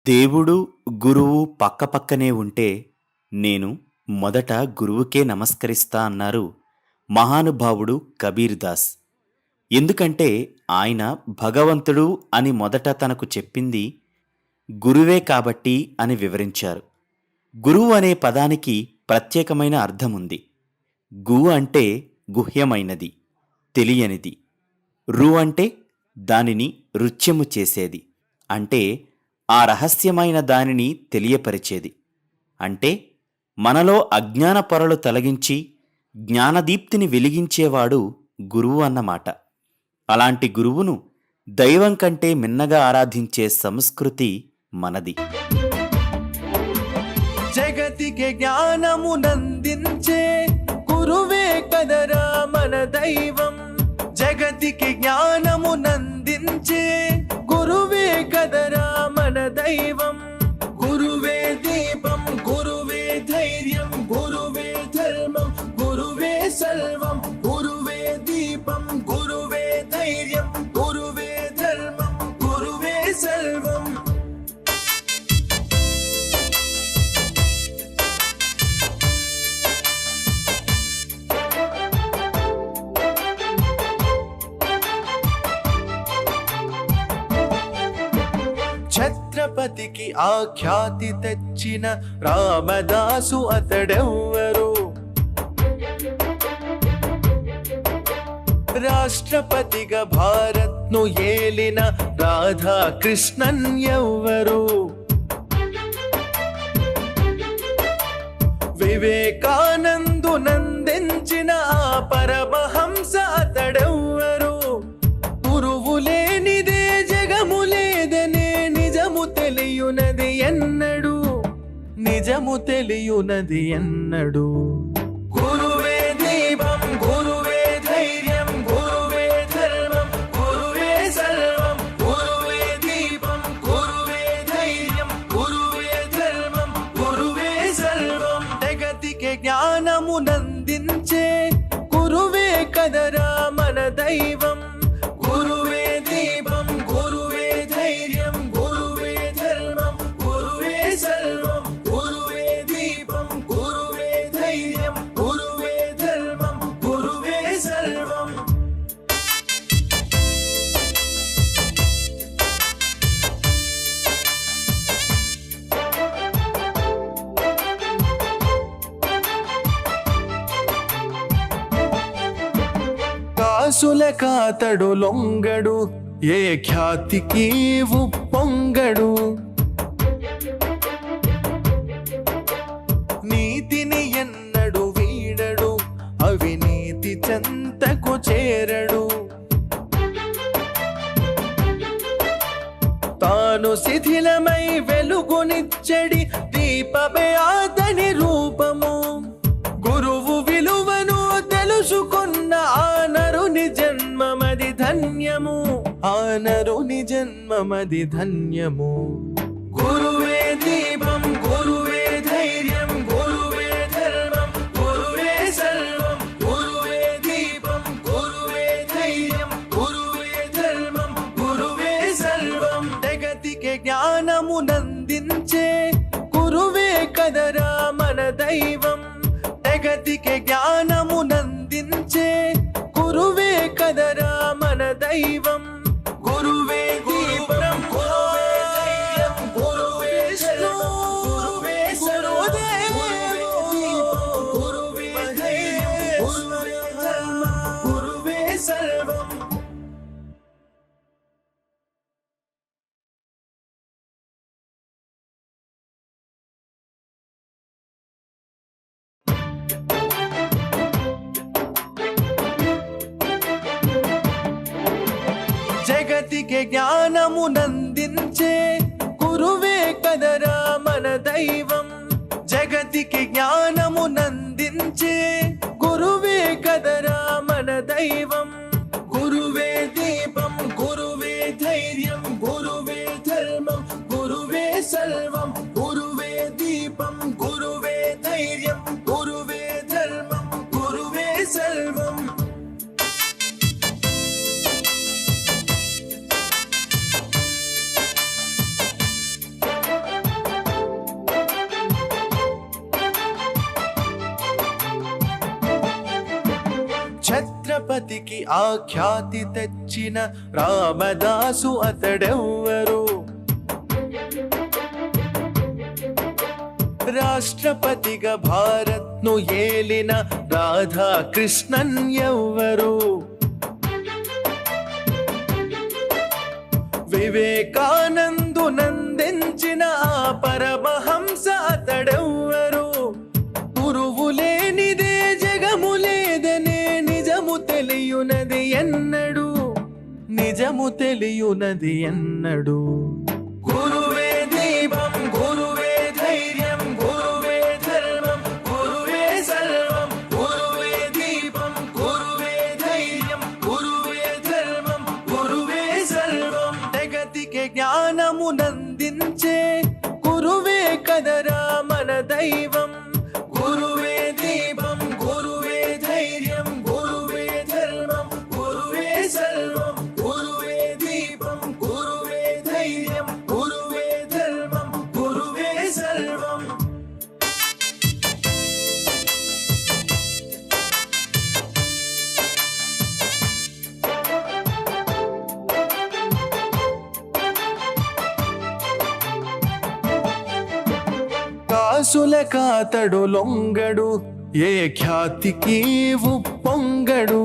దేవుడు, గురువు పక్కపక్కనే ఉంటే నేను మొదట గురువుకే నమస్కరిస్తా అన్నారు మహానుభావుడు కబీర్ దాస్. ఎందుకంటే ఆయన భగవంతుడు అని మొదట తనకు చెప్పింది గురువే కాబట్టి అని వివరించారు. గురువు అనే పదానికి ప్రత్యేకమైన అర్థముంది. గు అంటే గుహ్యమైనది, తెలియనిది. రు అంటే దానిని రుచ్యము చేసేది, అంటే ఆ రహస్యమైన దానిని తెలియపరిచేది. అంటే మనలో అజ్ఞాన పొరలు తొలగించి జ్ఞానదీప్తిని వెలిగించేవాడు గురువు అన్నమాట. అలాంటి గురువును దైవం కంటే మిన్నగా ఆరాధించే సంస్కృతి మనది. జగతికి జ్ఞానమునందించే గురువే కదరా మన దైవం. జగతికి జ్ఞానమునందించే గురువే కదరా మన దైవం. గురువే దీపం, గురువే ధైర్యం, గురువే ధర్మం, గురువే సర్వం. గురువే దీపం, గురువే ధైర్యం, గురువే ధర్మం, గురువే సర్వం. ఛత్రపతికి ఆఖ్యాతి తెచ్చిన రామదాసు అతడెవ్వరు? రాష్ట్రపతిగా భారత్ను ఏలిన రాధాకృష్ణన్ ఎవ్వరు? వివేకానందు నందించిన ఆ పరమహంస అతడెవ్వరు? గురువు లేనిదే జగము లేదనే నిజము తెలియునది ఎన్నడు, నిజము తెలియునది ఎన్నడు. గురువే దీపం, గురువే ధైర్యం, గురువే ధర్మం, గురువే సర్వం. గురువే దీపం, గురువే ధైర్యం, గురువే ధర్మం, గురువే సర్వం. జగతికి జ్ఞానమునందించే గురువే కదరా మన దైవం. గురువే దీపం, గురువే ధైర్యం, గురువే ధర్మం, గురువే సర్వం. గురువే దీపం, గురువే ధైర్యం, గురువే ధర్మం, గురువే సర్వం. కాసుల కాతడు లొంగడు, ఏ ఖ్యాతికి ఉప్పొంగడు. నీతిని ఎన్నడు వీడడు, అవినీతి చెంతకు చేరడు. తాను శిథిలమై వెలుగునిచ్చడి దీపమే అతని రూపము. గురువు విలువను తెలుసుకున్న ఆ నరుని జన్మమది ధన్యము, ఆ నరుని జన్మమది ధన్యము. గురువే దీపం, గురువే ధైర్యం, గురువే ధర్మం, గురువే సర్వం. గురువే దీపం, గురువే ధైర్యం, గురువే ధర్మం, గురువే సర్వం. జగతికి జ్ఞానమునందించే గురువే కదరా మన దైవం. జగతికి జ్ఞానమునందించే గురువే కదరా మన దైవం. గురువే దీపం, గురువే ధైర్యం, గురువే సర్వం. గురువే సర్వదేవ, గురువే ధైర్యం, గురువే ధర్మం, గురువే సర్వం. జగతికి జ్ఞానమునందించే గురువే కదరా మన దైవం. జగతికి జ్ఞానమునందించే గురువే కదరా మన దైవం. గురువే దీపం, గురువే ధైర్యం, గురువే ధర్మం, గురువే సర్వం. గురువే దీపం, గురువే ధైర్యం, గురువే ధర్మం, గురువే సర్వం. రాష్ట్రపతికి ఆఖ్యాతి తెచ్చిన రామదాసు అతడెవ్వరు? రాష్ట్రపతిగా భారత్ను ఏలిన రాధాకృష్ణన్ ఎవ్వరు? వివేకానందునందించిన ఆ పరమహంస అతడెవ్వరు? గురువు లేనిదే జగము లేదనే నిజము తెలియునది ఎన్నడు? నిజము తెలియునది ఎన్నడు? గురువే దీపం, గురువే ధైర్యం, గురువే ధర్మం, గురువే సర్వం. గురువే దీపం, గురువే ధైర్యం, గురువే ధర్మం, గురువే సర్వం. జగతికి జ్ఞానమునందించే గురువే కదరా మన దైవం. గురువే దీపం, గురువే ధైర్యం, గురువే ధర్మం, గురువే సర్వం. గురువే దీపం, గురువే ధైర్యం, గురువే ధర్మం, గురువే సర్వం. కాసుల కాతడు లొంగడు, ఏ ఖ్యాతికి ఉప్పొంగడు.